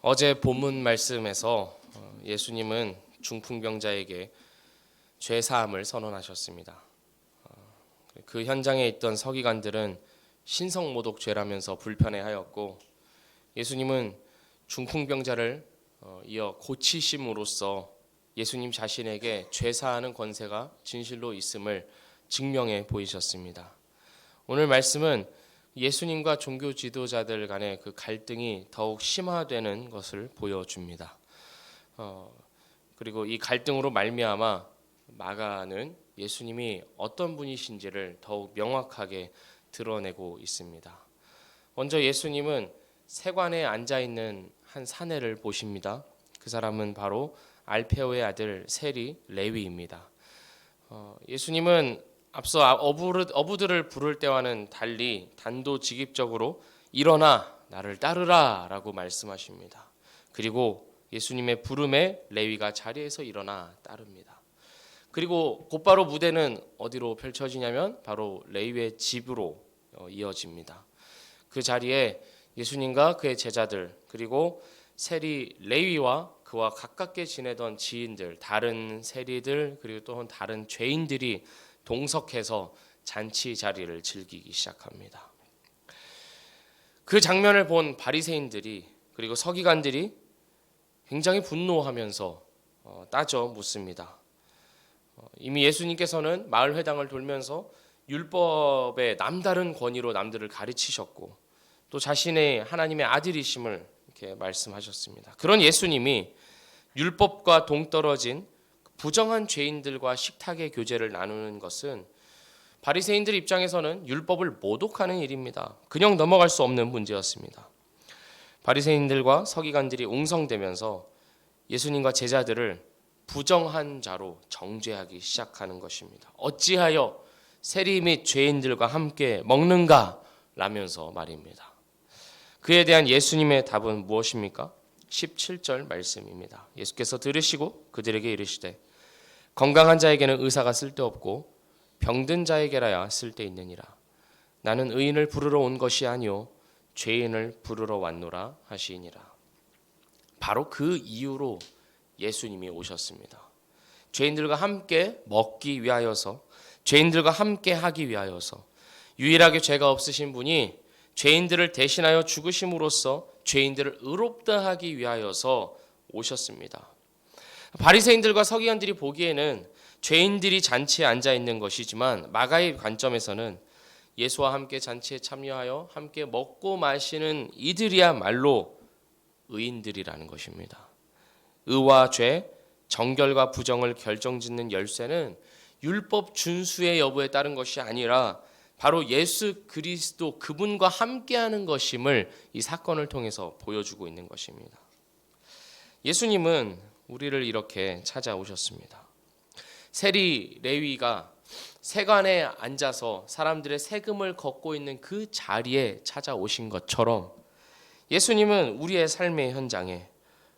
어제 본문 말씀에서 예수님은 중풍병자에게 죄 사함을 선언하셨습니다. 그 현장에 있던 서기관들은 신성모독죄라면서 불편해하였고, 예수님은 중풍병자를 이어 고치심으로써 예수님 자신에게 죄 사하는 권세가 진실로 있음을 증명해 보이셨습니다. 오늘 말씀은 예수님과 종교 지도자들 간의 그 갈등이 더욱 심화되는 것을 보여줍니다. 그리고 이 갈등으로 말미암아 마가는 예수님이 어떤 분이신지를 더욱 명확하게 드러내고 있습니다. 먼저 예수님은 세관에 앉아 있는 한 사내를 보십니다. 그 사람은 바로 알페오의 아들 세리 레위입니다. 예수님은 앞서 어부들을 부를 때와는 달리 단도직입적으로 일어나 나를 따르라 라고 말씀하십니다. 그리고 예수님의 부름에 레위가 자리에서 일어나 따릅니다. 그리고 곧바로 무대는 어디로 펼쳐지냐면 바로 레위의 집으로 이어집니다. 그 자리에 예수님과 그의 제자들, 그리고 세리 레위와 그와 가깝게 지내던 지인들, 다른 세리들, 그리고 또 다른 죄인들이 동석해서 잔치 자리를 즐기기 시작합니다. 그 장면을 본 바리새인들이, 그리고 서기관들이 굉장히 분노하면서 따져 묻습니다. 이미 예수님께서는 마을 회당을 돌면서 율법의 남다른 권위로 남들을 가르치셨고, 또 자신의 하나님의 아들이심을 이렇게 말씀하셨습니다. 그런 예수님이 율법과 동떨어진 부정한 죄인들과 식탁의 교제를 나누는 것은 바리새인들 입장에서는 율법을 모독하는 일입니다. 그냥 넘어갈 수 없는 문제였습니다. 바리새인들과 서기관들이 웅성대면서 예수님과 제자들을 부정한 자로 정죄하기 시작하는 것입니다. 어찌하여 세리 및 죄인들과 함께 먹는가? 라면서 말입니다. 그에 대한 예수님의 답은 무엇입니까? 17절 말씀입니다. 예수께서 들으시고 그들에게 이르시되 건강한 자에게는 의사가 쓸데없고 병든 자에게라야 쓸데있느니라. 나는 의인을 부르러 온 것이 아니요 죄인을 부르러 왔노라 하시니라. 바로 그 이유로 예수님이 오셨습니다. 죄인들과 함께 먹기 위하여서, 죄인들과 함께 하기 위하여서, 유일하게 죄가 없으신 분이 죄인들을 대신하여 죽으심으로써 죄인들을 의롭다 하기 위하여서 오셨습니다. 바리새인들과 서기관들이 보기에는 죄인들이 잔치에 앉아 있는 것이지만 마가의 관점에서는 예수와 함께 잔치에 참여하여 함께 먹고 마시는 이들이야말로 의인들이라는 것입니다. 의와 죄, 정결과 부정을 결정짓는 열쇠는 율법 준수의 여부에 따른 것이 아니라 바로 예수 그리스도 그분과 함께하는 것임을 이 사건을 통해서 보여주고 있는 것입니다. 예수님은 우리를 이렇게 찾아오셨습니다. 세리 레위가 세관에 앉아서 사람들의 세금을 걷고 있는 그 자리에 찾아오신 것처럼 예수님은 우리의 삶의 현장에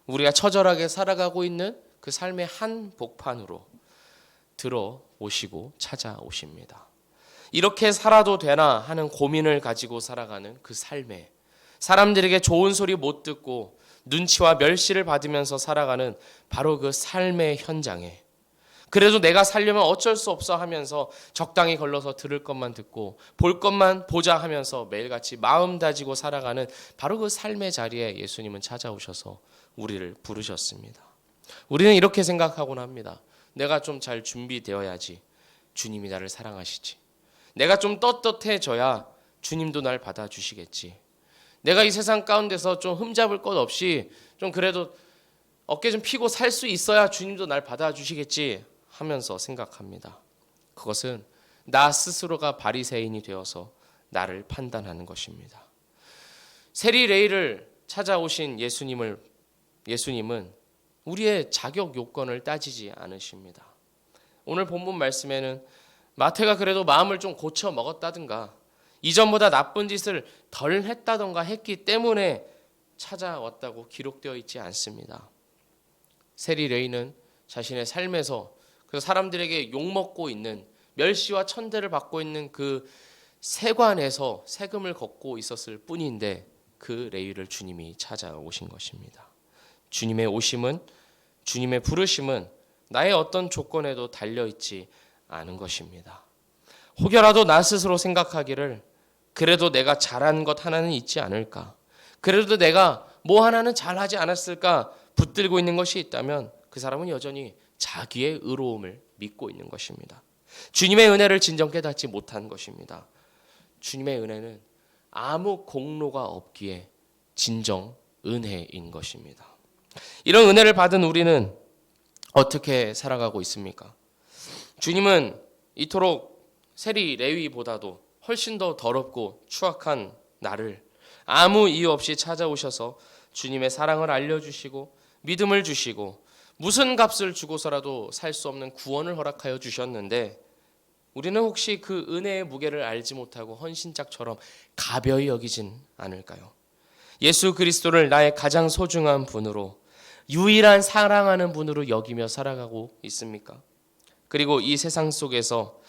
우리가 처절하게 살아가고 있는 그 삶의 한 복판으로 들어오시고 찾아오십니다. 이렇게 살아도 되나 하는 고민을 가지고 살아가는 그 삶에, 사람들에게 좋은 소리 못 듣고 눈치와 멸시를 받으면서 살아가는 바로 그 삶의 현장에, 그래도 내가 살려면 어쩔 수 없어 하면서 적당히 걸러서 들을 것만 듣고 볼 것만 보자 하면서 매일같이 마음 다지고 살아가는 바로 그 삶의 자리에 예수님은 찾아오셔서 우리를 부르셨습니다. 우리는 이렇게 생각하곤 합니다. 내가 좀 잘 준비되어야지 주님이 나를 사랑하시지. 내가 좀 떳떳해져야 주님도 날 받아주시겠지. 내가 이 세상 가운데서 좀 흠잡을 것 없이 좀 그래도 어깨 좀 피고 살 수 있어야 주님도 날 받아주시겠지 하면서 생각합니다. 그것은 나 스스로가 바리새인이 되어서 나를 판단하는 것입니다. 세리 레위를 찾아오신 예수님은 우리의 자격 요건을 따지지 않으십니다. 오늘 본문 말씀에는 마태가 그래도 마음을 좀 고쳐 먹었다든가 이전보다 나쁜 짓을 덜 했다든가 했기 때문에 찾아왔다고 기록되어 있지 않습니다. 세리 레위는 자신의 삶에서 그 사람들에게 욕먹고 있는, 멸시와 천대를 받고 있는 그 세관에서 세금을 걷고 있었을 뿐인데 그 레위를 주님이 찾아오신 것입니다. 주님의 오심은, 주님의 부르심은 나의 어떤 조건에도 달려있지 않은 것입니다. 혹여라도 나 스스로 생각하기를 그래도 내가 잘한 것 하나는 있지 않을까, 그래도 내가 뭐 하나는 잘하지 않았을까 붙들고 있는 것이 있다면 그 사람은 여전히 자기의 의로움을 믿고 있는 것입니다. 주님의 은혜를 진정 깨닫지 못한 것입니다. 주님의 은혜는 아무 공로가 없기에 진정 은혜인 것입니다. 이런 은혜를 받은 우리는 어떻게 살아가고 있습니까? 주님은 이토록 세리 레위보다도 훨씬 더 더럽고 추악한 나를 아무 이유 없이 찾아오셔서 주님의 사랑을 알려주시고 믿음을 주시고 무슨 값을 주고서라도 살 수 없는 구원을 허락하여 주셨는데, 우리는 혹시 그 은혜의 무게를 알지 못하고 헌신짝처럼 가벼이 여기진 않을까요? 예수 그리스도를 나의 가장 소중한 분으로, 유일한 사랑하는 분으로 여기며 살아가고 있습니까? 그리고 이 세상 속에서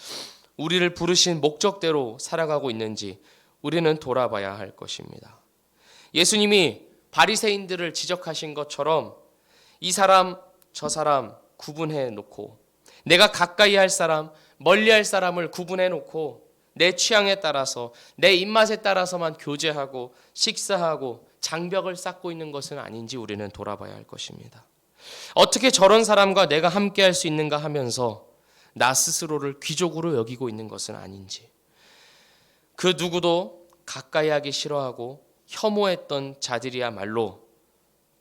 우리를 부르신 목적대로 살아가고 있는지 우리는 돌아봐야 할 것입니다. 예수님이 바리새인들을 지적하신 것처럼 이 사람 저 사람 구분해 놓고, 내가 가까이 할 사람 멀리 할 사람을 구분해 놓고 내 취향에 따라서 내 입맛에 따라서만 교제하고 식사하고 장벽을 쌓고 있는 것은 아닌지 우리는 돌아봐야 할 것입니다. 어떻게 저런 사람과 내가 함께 할 수 있는가 하면서 나 스스로를 귀족으로 여기고 있는 것은 아닌지, 그 누구도 가까이 하기 싫어하고 혐오했던 자들이야말로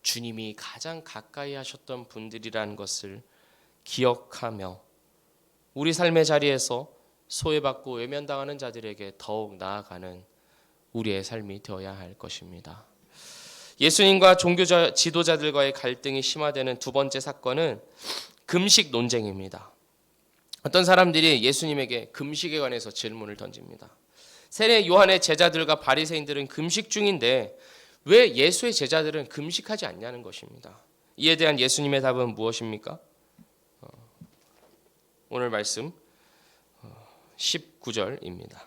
주님이 가장 가까이 하셨던 분들이라는 것을 기억하며 우리 삶의 자리에서 소외받고 외면당하는 자들에게 더욱 나아가는 우리의 삶이 되어야 할 것입니다. 예수님과 종교 지도자들과의 갈등이 심화되는 두 번째 사건은 금식 논쟁입니다. 어떤 사람들이 예수님에게 금식에 관해서 질문을 던집니다. 세례 요한의 제자들과 바리새인들은 금식 중인데 왜 예수의 제자들은 금식하지 않냐는 것입니다. 이에 대한 예수님의 답은 무엇입니까? 오늘 말씀 19절입니다.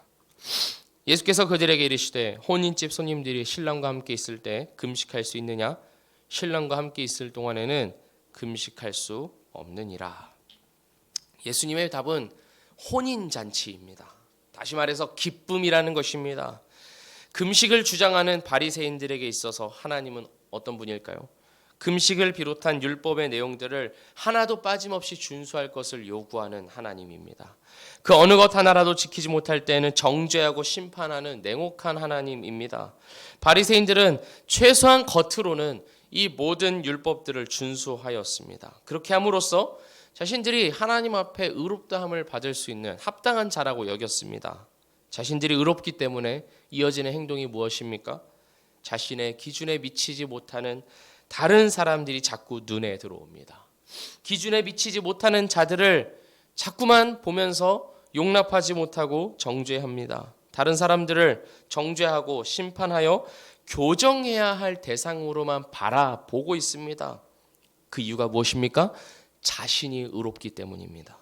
예수께서 그들에게 이르시되 혼인집 손님들이 신랑과 함께 있을 때 금식할 수 있느냐? 신랑과 함께 있을 동안에는 금식할 수 없느니라. 예수님의 답은 혼인잔치입니다. 다시 말해서 기쁨이라는 것입니다. 금식을 주장하는 바리새인들에게 있어서 하나님은 어떤 분일까요? 금식을 비롯한 율법의 내용들을 하나도 빠짐없이 준수할 것을 요구하는 하나님입니다. 그 어느 것 하나라도 지키지 못할 때에는 정죄하고 심판하는 냉혹한 하나님입니다. 바리새인들은 최소한 겉으로는 이 모든 율법들을 준수하였습니다. 그렇게 함으로써 자신들이 하나님 앞에 의롭다함을 받을 수 있는 합당한 자라고 여겼습니다. 자신들이 의롭기 때문에 이어지는 행동이 무엇입니까? 자신의 기준에 미치지 못하는 다른 사람들이 자꾸 눈에 들어옵니다. 기준에 미치지 못하는 자들을 자꾸만 보면서 용납하지 못하고 정죄합니다. 다른 사람들을 정죄하고 심판하여 교정해야 할 대상으로만 바라보고 있습니다. 그 이유가 무엇입니까? 자신이 의롭기 때문입니다.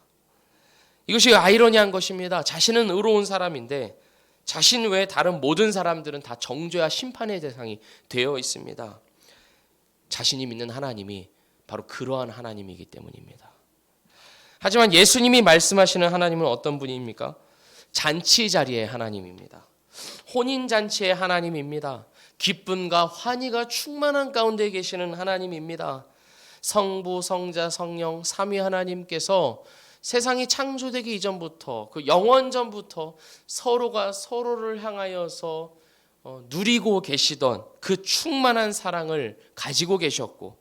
이것이 아이러니한 것입니다. 자신은 의로운 사람인데 자신 외에 다른 모든 사람들은 다 정죄와 심판의 대상이 되어 있습니다. 자신이 믿는 하나님이 바로 그러한 하나님이기 때문입니다. 하지만 예수님이 말씀하시는 하나님은 어떤 분입니까? 잔치 자리의 하나님입니다. 혼인잔치의 하나님입니다. 기쁨과 환희가 충만한 가운데 계시는 하나님입니다. 성부, 성자, 성령, 삼위 하나님께서 세상이 창조되기 이전부터 그 영원 전부터 서로가 서로를 향하여서 누리고 계시던 그 충만한 사랑을 가지고 계셨고,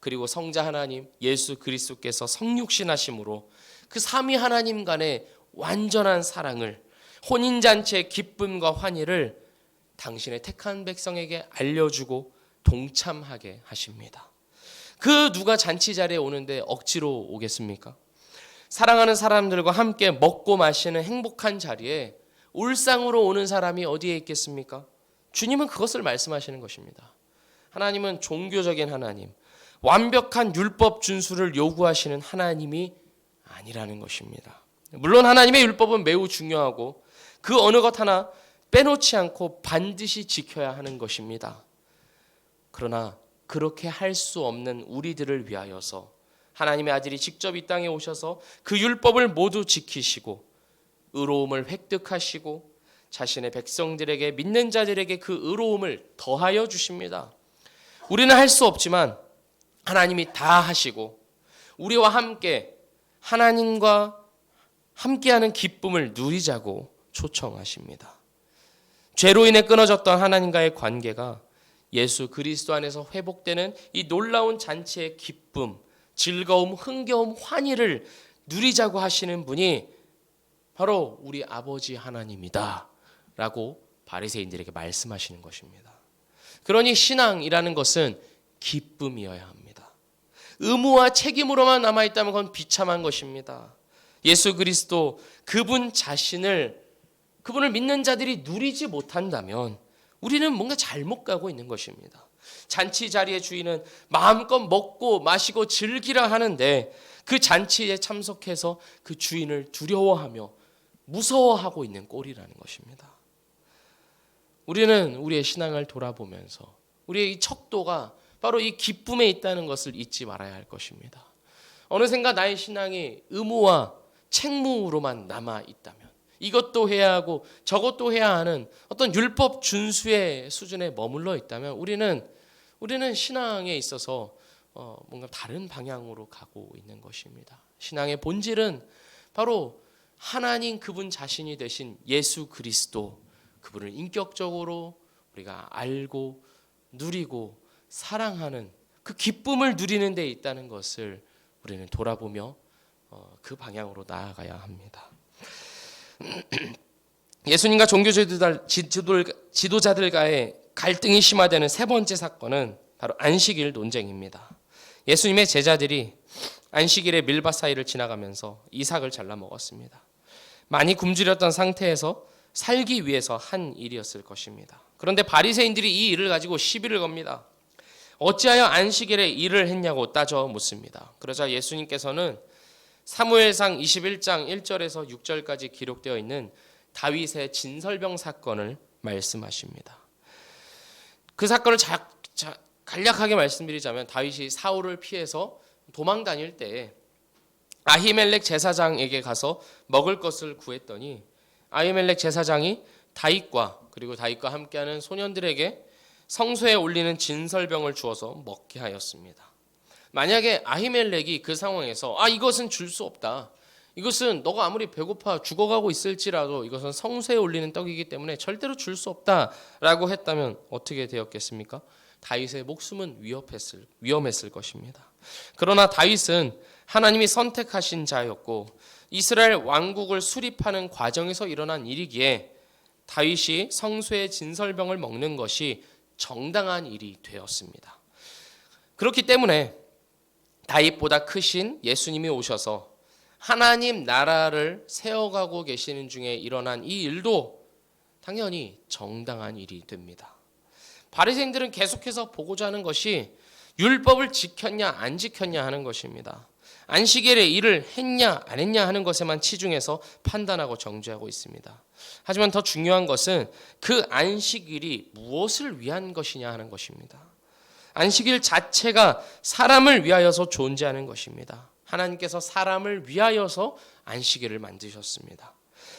그리고 성자 하나님 예수 그리스도께서 성육신하심으로 그 삼위 하나님 간의 완전한 사랑을, 혼인잔치의 기쁨과 환희를 당신의 택한 백성에게 알려주고 동참하게 하십니다. 그 누가 잔치 자리에 오는데 억지로 오겠습니까? 사랑하는 사람들과 함께 먹고 마시는 행복한 자리에 울상으로 오는 사람이 어디에 있겠습니까? 주님은 그것을 말씀하시는 것입니다. 하나님은 종교적인 하나님, 완벽한 율법 준수를 요구하시는 하나님이 아니라는 것입니다. 물론 하나님의 율법은 매우 중요하고 그 어느 것 하나 빼놓지 않고 반드시 지켜야 하는 것입니다. 그러나 그렇게 할 수 없는 우리들을 위하여서 하나님의 아들이 직접 이 땅에 오셔서 그 율법을 모두 지키시고 의로움을 획득하시고 자신의 백성들에게, 믿는 자들에게 그 의로움을 더하여 주십니다. 우리는 할 수 없지만 하나님이 다 하시고 우리와 함께 하나님과 함께하는 기쁨을 누리자고 초청하십니다. 죄로 인해 끊어졌던 하나님과의 관계가 예수 그리스도 안에서 회복되는 이 놀라운 잔치의 기쁨, 즐거움, 흥겨움, 환희를 누리자고 하시는 분이 바로 우리 아버지 하나님이다 라고 바리새인들에게 말씀하시는 것입니다. 그러니 신앙이라는 것은 기쁨이어야 합니다. 의무와 책임으로만 남아있다면 그건 비참한 것입니다. 예수 그리스도 그분 자신을, 그분을 믿는 자들이 누리지 못한다면 우리는 뭔가 잘못 가고 있는 것입니다. 잔치 자리의 주인은 마음껏 먹고 마시고 즐기라 하는데 그 잔치에 참석해서 그 주인을 두려워하며 무서워하고 있는 꼴이라는 것입니다. 우리는 우리의 신앙을 돌아보면서 우리의 이 척도가 바로 이 기쁨에 있다는 것을 잊지 말아야 할 것입니다. 어느샌가 나의 신앙이 의무와 책무로만 남아 있다면, 이것도 해야 하고 저것도 해야 하는 어떤 율법 준수의 수준에 머물러 있다면 우리는 신앙에 있어서 뭔가 다른 방향으로 가고 있는 것입니다. 신앙의 본질은 바로 하나님 그분 자신이 되신 예수 그리스도, 그분을 인격적으로 우리가 알고 누리고 사랑하는 그 기쁨을 누리는 데 있다는 것을 우리는 돌아보며 그 방향으로 나아가야 합니다. 예수님과 종교 지도자들과의 갈등이 심화되는 세 번째 사건은 바로 안식일 논쟁입니다. 예수님의 제자들이 안식일에 밀밭 사이를 지나가면서 이삭을 잘라 먹었습니다. 많이 굶주렸던 상태에서 살기 위해서 한 일이었을 것입니다. 그런데 바리새인들이 이 일을 가지고 시비를 겁니다. 어찌하여 안식일에 일을 했냐고 따져 묻습니다. 그러자 예수님께서는 사무엘상 21장 1절에서 6절까지 기록되어 있는 다윗의 진설병 사건을 말씀하십니다. 그 사건을 간략하게 말씀드리자면, 다윗이 사울을 피해서 도망 다닐 때 아히멜렉 제사장에게 가서 먹을 것을 구했더니 아히멜렉 제사장이 다윗과 그리고 다윗과 함께하는 소년들에게 성소에 올리는 진설병을 주어서 먹게 하였습니다. 만약에 아히멜렉이 그 상황에서 이것은 줄 수 없다, 이것은 너가 아무리 배고파 죽어가고 있을지라도 이것은 성소에 올리는 떡이기 때문에 절대로 줄 수 없다라고 했다면 어떻게 되었겠습니까? 다윗의 목숨은 위험했을 것입니다. 그러나 다윗은 하나님이 선택하신 자였고 이스라엘 왕국을 수립하는 과정에서 일어난 일이기에 다윗이 성소의 진설병을 먹는 것이 정당한 일이 되었습니다. 그렇기 때문에 다윗보다 크신 예수님이 오셔서 하나님 나라를 세워가고 계시는 중에 일어난 이 일도 당연히 정당한 일이 됩니다. 바리새인들은 계속해서 보고자 하는 것이 율법을 지켰냐 안 지켰냐 하는 것입니다. 안식일에 일을 했냐 안 했냐 하는 것에만 치중해서 판단하고 정죄하고 있습니다. 하지만 더 중요한 것은 그 안식일이 무엇을 위한 것이냐 하는 것입니다. 안식일 자체가 사람을 위하여서 존재하는 것입니다. 하나님께서 사람을 위하여서 안식일을 만드셨습니다.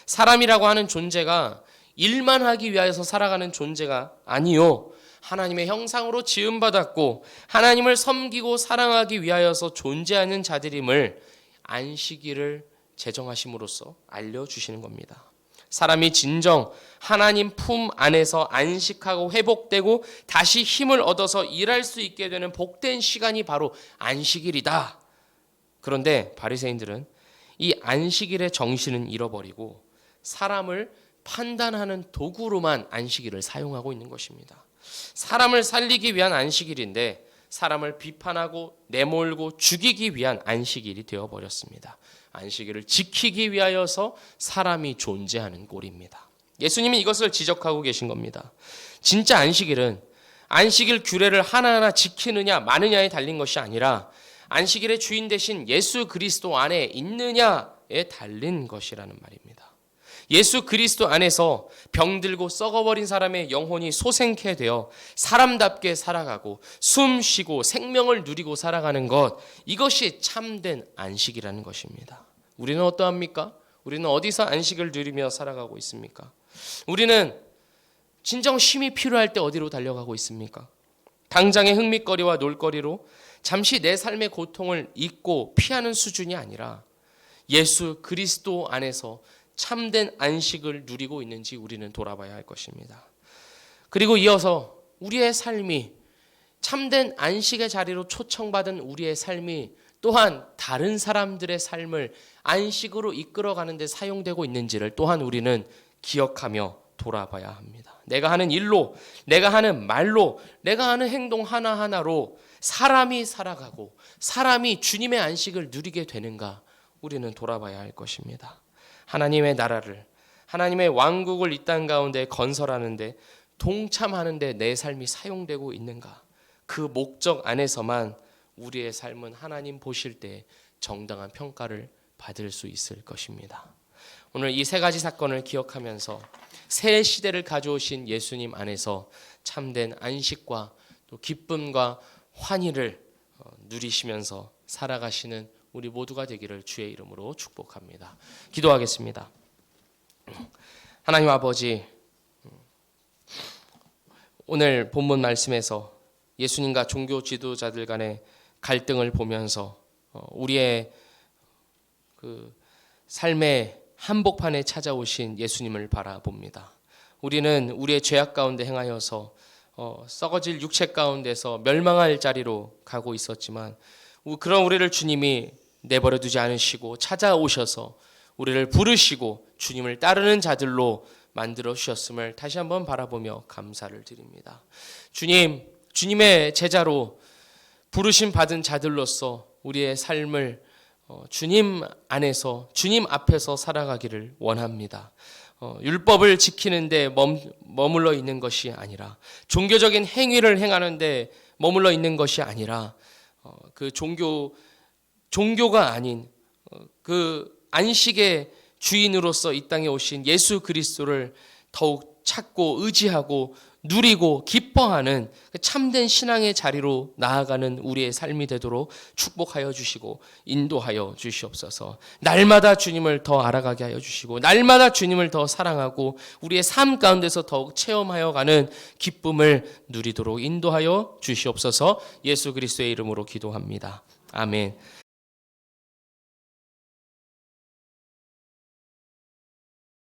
사람이라고 하는 존재가 일만 하기 위하여서 살아가는 존재가 아니요, 하나님의 형상으로 지음받았고 하나님을 섬기고 사랑하기 위하여서 존재하는 자들임을 안식일을 제정하심으로써 알려주시는 겁니다. 사람이 진정 하나님 품 안에서 안식하고 회복되고 다시 힘을 얻어서 일할 수 있게 되는 복된 시간이 바로 안식일이다. 그런데 바리새인들은 이 안식일의 정신은 잃어버리고 사람을 판단하는 도구로만 안식일을 사용하고 있는 것입니다. 사람을 살리기 위한 안식일인데 사람을 비판하고 내몰고 죽이기 위한 안식일이 되어버렸습니다. 안식일을 지키기 위하여서 사람이 존재하는 꼴입니다. 예수님이 이것을 지적하고 계신 겁니다. 진짜 안식일은 안식일 규례를 하나하나 지키느냐 마느냐에 달린 것이 아니라 안식일의 주인 되신 예수 그리스도 안에 있느냐에 달린 것이라는 말입니다. 예수 그리스도 안에서 병들고 썩어버린 사람의 영혼이 소생케 되어 사람답게 살아가고 숨 쉬고 생명을 누리고 살아가는 것, 이것이 참된 안식이라는 것입니다. 우리는 어떠합니까? 우리는 어디서 안식을 누리며 살아가고 있습니까? 우리는 진정 쉼이 필요할 때 어디로 달려가고 있습니까? 당장의 흥미거리와 놀거리로 잠시 내 삶의 고통을 잊고 피하는 수준이 아니라 예수 그리스도 안에서 참된 안식을 누리고 있는지 우리는 돌아봐야 할 것입니다. 그리고 이어서 우리의 삶이 참된 안식의 자리로 초청받은 우리의 삶이 또한 다른 사람들의 삶을 안식으로 이끌어가는 데 사용되고 있는지를 또한 우리는 기억하며 돌아봐야 합니다. 내가 하는 일로, 내가 하는 말로, 내가 하는 행동 하나하나로 사람이 살아가고 사람이 주님의 안식을 누리게 되는가, 우리는 돌아봐야 할 것입니다. 하나님의 나라를, 하나님의 왕국을 이 땅 가운데 건설하는데, 동참하는데 내 삶이 사용되고 있는가, 그 목적 안에서만 우리의 삶은 하나님 보실 때 정당한 평가를 받을 수 있을 것입니다. 오늘 이 세 가지 사건을 기억하면서 새 시대를 가져오신 예수님 안에서 참된 안식과 또 기쁨과 환희를 누리시면서 살아가시는 우리 모두가 되기를 주의 이름으로 축복합니다. 기도하겠습니다. 하나님 아버지, 오늘 본문 말씀에서 예수님과 종교 지도자들 간의 갈등을 보면서 우리의 그 삶의 한복판에 찾아오신 예수님을 바라봅니다. 우리는 우리의 죄악 가운데 행하여서 썩어질 육체 가운데서 멸망할 자리로 가고 있었지만, 그런 우리를 주님이 내버려 두지 않으시고 찾아오셔서 우리를 부르시고 주님을 따르는 자들로 만들어 주셨음을 다시 한번 바라보며 감사를 드립니다. 주님의 제자로 부르심 받은 자들로서 우리의 삶을 주님 안에서, 주님 앞에서 살아가기를 원합니다. 율법을 지키는데 머물러 있는 것이 아니라, 종교적인 행위를 행하는데 머물러 있는 것이 아니라, 그 종교가 아닌 그 안식의 주인으로서 이 땅에 오신 예수 그리스도를 더욱 찾고 의지하고 누리고 기뻐하는 참된 신앙의 자리로 나아가는 우리의 삶이 되도록 축복하여 주시고 인도하여 주시옵소서. 날마다 주님을 더 알아가게 하여 주시고, 날마다 주님을 더 사랑하고 우리의 삶 가운데서 더욱 체험하여 가는 기쁨을 누리도록 인도하여 주시옵소서. 예수 그리스도의 이름으로 기도합니다. 아멘.